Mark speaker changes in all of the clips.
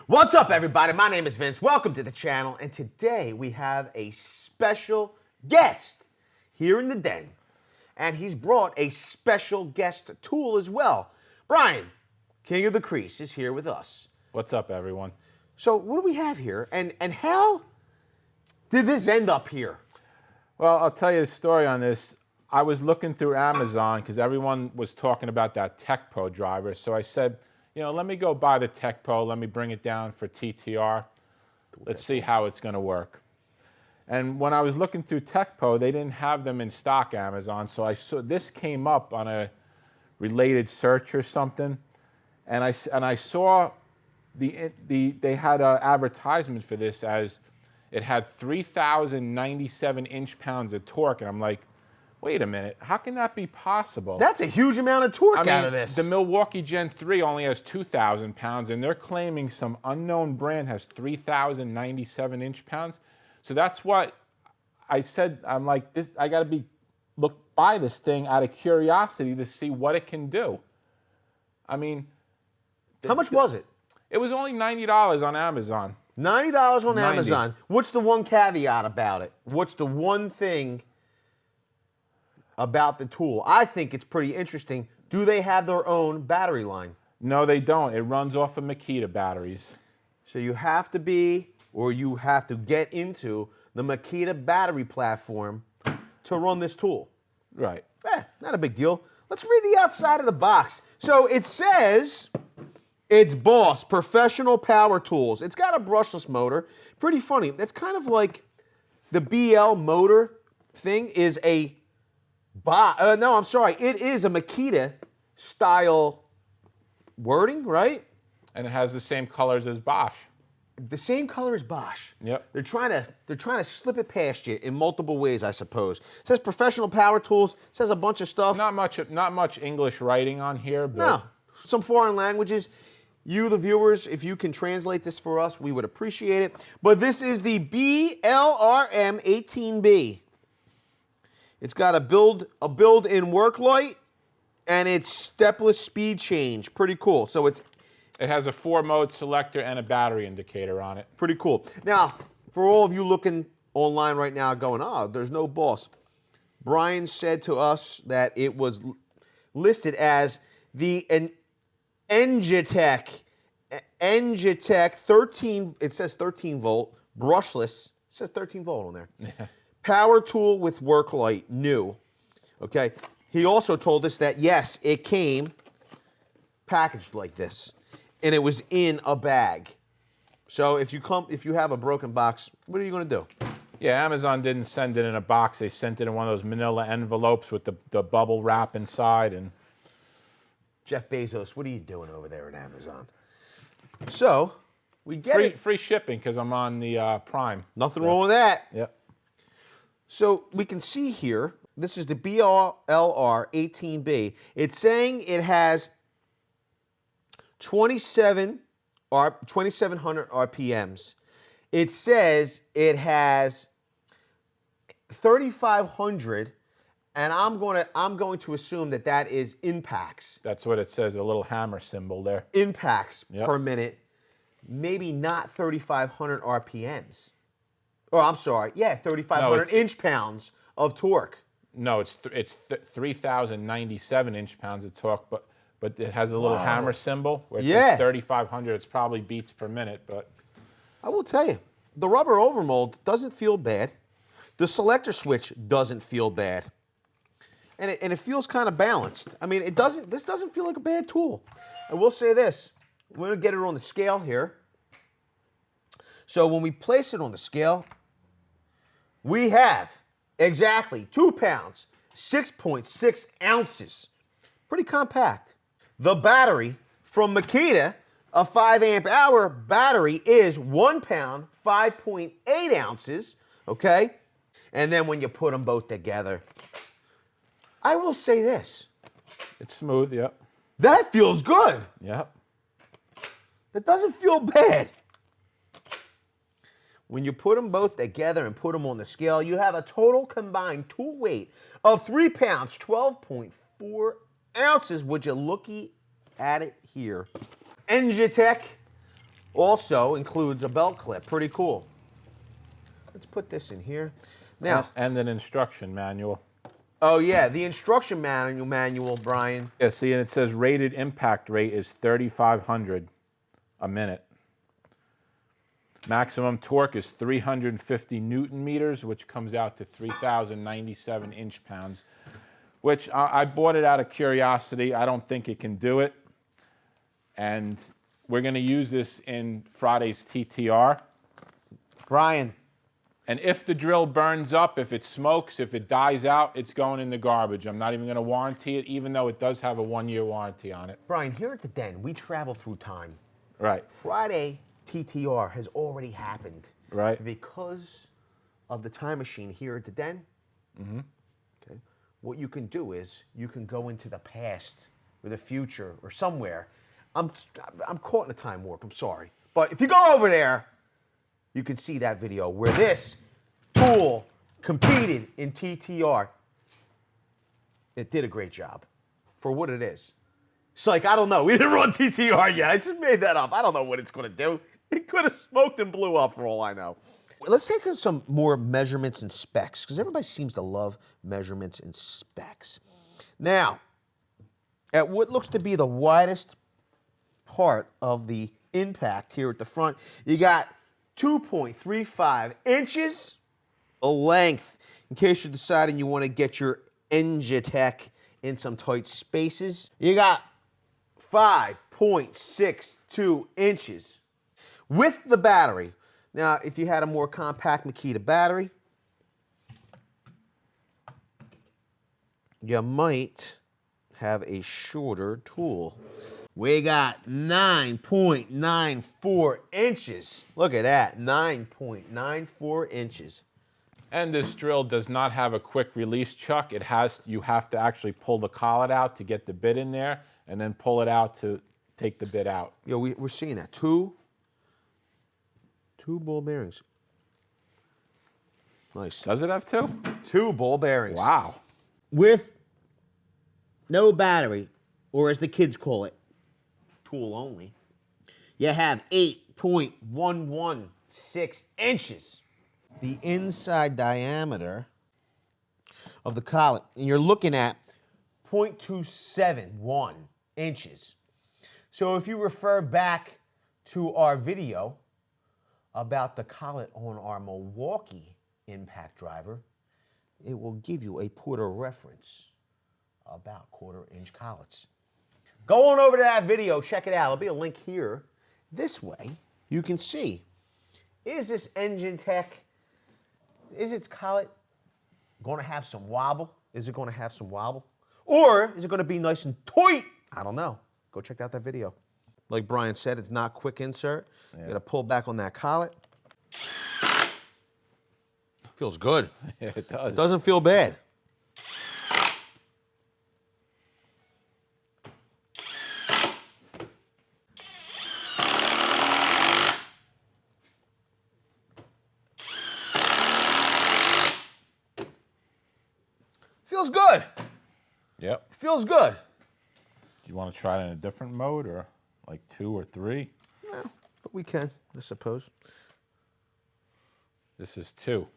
Speaker 1: What's up, everybody? My name is Vince. Welcome to the channel, and today we have a special guest here in the den, and he's brought a special guest tool as well. Brian, King of the Crease, is here with us.
Speaker 2: What's up, everyone?
Speaker 1: So what do we have here, and how did this end up here?
Speaker 2: Well, I'll tell you the story on this. I was looking through Amazon because everyone was talking about that TechPro driver, so I said, let me go buy the TechPro, let me bring it down for TTR. Let's see how it's going to work. And when I was looking through TechPro, they didn't have them in stock, Amazon, so I saw this came up on a related search or something, and I saw they had an advertisement for this as it had 3,097 inch-pounds of torque, and I'm like, wait a minute, how can that be possible?
Speaker 1: That's a huge amount of torque out of this.
Speaker 2: The Milwaukee Gen 3 only has 2,000 pounds, and they're claiming some unknown brand has 3,097 inch-pounds. So that's what I said. I'm like, I got to buy this thing out of curiosity to see what it can do. I mean,
Speaker 1: how much was it?
Speaker 2: It was only $90 on Amazon.
Speaker 1: $90 on Amazon. What's the one caveat about it? What's the one thing about the tool? I think it's pretty interesting. Do they have their own battery line?
Speaker 2: No, they don't. It runs off of Makita batteries.
Speaker 1: So you have to get into the Makita battery platform to run this tool.
Speaker 2: Right.
Speaker 1: Not a big deal. Let's read the outside of the box. So it says it's Boss Professional Power Tools. It's got a brushless motor. Pretty funny. It's kind of like the BL motor thing is a it is a Makita style wording, right?
Speaker 2: And it has the same colors as Bosch.
Speaker 1: The same color as Bosch.
Speaker 2: Yep.
Speaker 1: They're trying to slip it past you in multiple ways, I suppose. It says Professional Power Tools. It says a bunch of stuff.
Speaker 2: Not much English writing on here, but
Speaker 1: no, some foreign languages. You, the viewers, if you can translate this for us, we would appreciate it. But this is the BLRM 18B. It's got a built-in work light, and it's stepless speed change. Pretty cool. So it
Speaker 2: has a 4-mode selector and a battery indicator on it.
Speaker 1: Pretty cool. Now, for all of you looking online right now going, there's no Boss. Brian said to us that it was listed as an Engitech 13, it says 13 volt, brushless. It says 13 volt on there. Power tool with work light, new. Okay. He also told us that, yes, it came packaged like this, and it was in a bag. So if you have a broken box, what are you going to do?
Speaker 2: Yeah, Amazon didn't send it in a box. They sent it in one of those manila envelopes with the bubble wrap inside. And
Speaker 1: Jeff Bezos, what are you doing over there at Amazon? So we get
Speaker 2: free shipping because I'm on the Prime.
Speaker 1: Nothing wrong with that.
Speaker 2: Yep.
Speaker 1: So we can see here, this is the BLR 18B. It's saying it has 2700 RPMs. It says it has 3,500, and I'm going to assume that is impacts.
Speaker 2: That's what it says, a little hammer symbol there.
Speaker 1: Impacts per minute, maybe not 3,500 RPMs. Oh, I'm sorry. Yeah, 3,500 inch-pounds of torque.
Speaker 2: No, it's 3,097 inch-pounds of torque, but it has a little hammer symbol where it says 3,500. It's probably beats per minute, but
Speaker 1: I will tell you, the rubber overmold doesn't feel bad. The selector switch doesn't feel bad, and it feels kind of balanced. I mean, this doesn't feel like a bad tool. I will say this: we're gonna get it on the scale here. So when we place it on the scale, we have exactly 2 pounds, 6.6 ounces. Pretty compact. The battery from Makita, a 5 amp hour battery, is 1 pound, 5.8 ounces, okay? And then when you put them both together, I will say this.
Speaker 2: it's smooth, yep.
Speaker 1: That feels good.
Speaker 2: Yep.
Speaker 1: That doesn't feel bad. When you put them both together and put them on the scale, you have a total combined tool weight of 3 pounds, 12.4 ounces. Would you looky at it here? Engitech Also includes a belt clip. Pretty cool. Let's put this in here. Now,
Speaker 2: And an instruction manual.
Speaker 1: oh yeah, the instruction manual, Brian.
Speaker 2: Yeah, see, and it says rated impact rate is 3,500 a minute. Maximum torque is 350 Newton meters, which comes out to 3,097 inch-pounds, which I bought it out of curiosity. I don't think it can do it. And we're going to use this in Friday's TTR.
Speaker 1: Brian.
Speaker 2: And if the drill burns up, if it smokes, if it dies out, it's going in the garbage. I'm not even going to warranty it, even though it does have a 1-year warranty on it.
Speaker 1: Brian, here at the Den, we travel through time.
Speaker 2: Right.
Speaker 1: Friday TTR has already happened.
Speaker 2: Right.
Speaker 1: Because of the time machine here at the Den. Mm-hmm. Okay. What you can do is you can go into the past or the future or somewhere. I'm caught in a time warp, I'm sorry. But if you go over there, you can see that video where this tool competed in TTR. It did a great job for what it is. It's like, I don't know. We didn't run TTR yet. I just made that up. I don't know what it's going to do. It could have smoked and blew up for all I know. Let's take some more measurements and specs, because everybody seems to love measurements and specs. Now, at what looks to be the widest part of the impact here at the front, you got 2.35 inches of length, in case you're deciding you want to get your Engitech in some tight spaces. You got 5.62 inches with the battery. Now, if you had a more compact Makita battery, you might have a shorter tool. We got 9.94 inches. Look at that, 9.94 inches.
Speaker 2: And this drill does not have a quick release chuck. You have to actually pull the collet out to get the bit in there, and then pull it out to take the bit out.
Speaker 1: Yeah, we're seeing that. Two ball bearings. Nice.
Speaker 2: Does it have two?
Speaker 1: 2 ball bearings.
Speaker 2: Wow.
Speaker 1: With no battery, or as the kids call it, tool only, you have 8.116 inches. The inside diameter of the collet, and you're looking at 0.271 inches. So if you refer back to our video about the collet on our Milwaukee impact driver, it will give you a Porter reference about 1/4 inch collets. Go on over to that video, check it out. There'll be a link here. This way, you can see, is this Engitech, is its collet going to have some wobble? Is it going to have some wobble? Or is it going to be nice and tight? I don't know. Go check out that video. Like Brian said, it's not quick insert. You got to pull back on that collet. Feels good.
Speaker 2: Yeah, it does.
Speaker 1: It doesn't feel bad. Feels good.
Speaker 2: Yep.
Speaker 1: Feels good.
Speaker 2: Do you want to try it in a different mode, or like 2 or 3?
Speaker 1: No, but we can, I suppose.
Speaker 2: This is 2.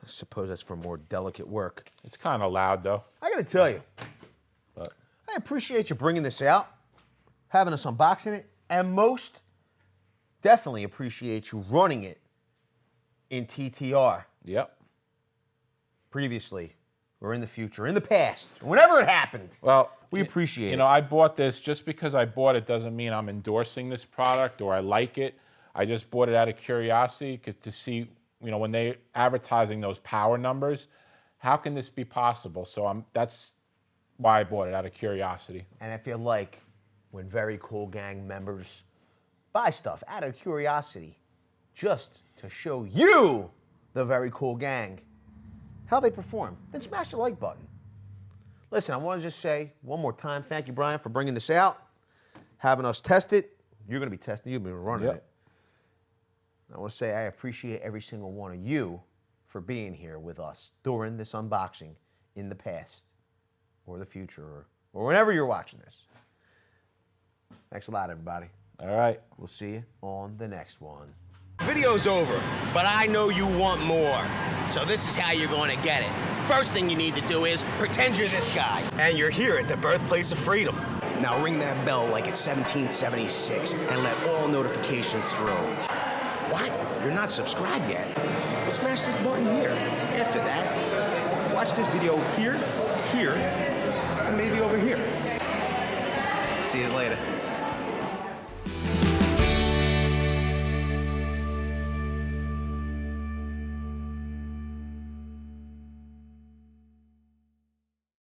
Speaker 1: I suppose that's for more delicate work.
Speaker 2: It's kind of loud, though.
Speaker 1: I gotta tell you,
Speaker 2: But
Speaker 1: I appreciate you bringing this out, having us unboxing it, and most definitely appreciate you running it in TTR
Speaker 2: yep.
Speaker 1: previously, or in the future, in the past, whenever it happened.
Speaker 2: Well,
Speaker 1: We appreciate it.
Speaker 2: You know, I bought this. Just because I bought it doesn't mean I'm endorsing this product or I like it. I just bought it out of curiosity to see, you know, when they're advertising those power numbers, how can this be possible? So that's why I bought it, out of curiosity.
Speaker 1: And if you like, when Very Cool Gang members buy stuff out of curiosity, just to show you, the Very Cool Gang, how they perform, then smash the like button. Listen, I want to just say one more time, thank you, Brian, for bringing this out, having us test it. You're going to be testing, you've been running it. I want to say I appreciate every single one of you for being here with us during this unboxing. in the past or the future or whenever you're watching this. Thanks a lot, everybody.
Speaker 2: All right.
Speaker 1: We'll see you on the next one.
Speaker 3: Video's over, but I know you want more. So this is how you're going to get it. First thing you need to do is pretend you're this guy. And you're here at the birthplace of freedom. Now ring that bell like it's 1776 and let all notifications through. What? You're not subscribed yet? Well, smash this button here. After that, watch this video here, and maybe over here. See you later.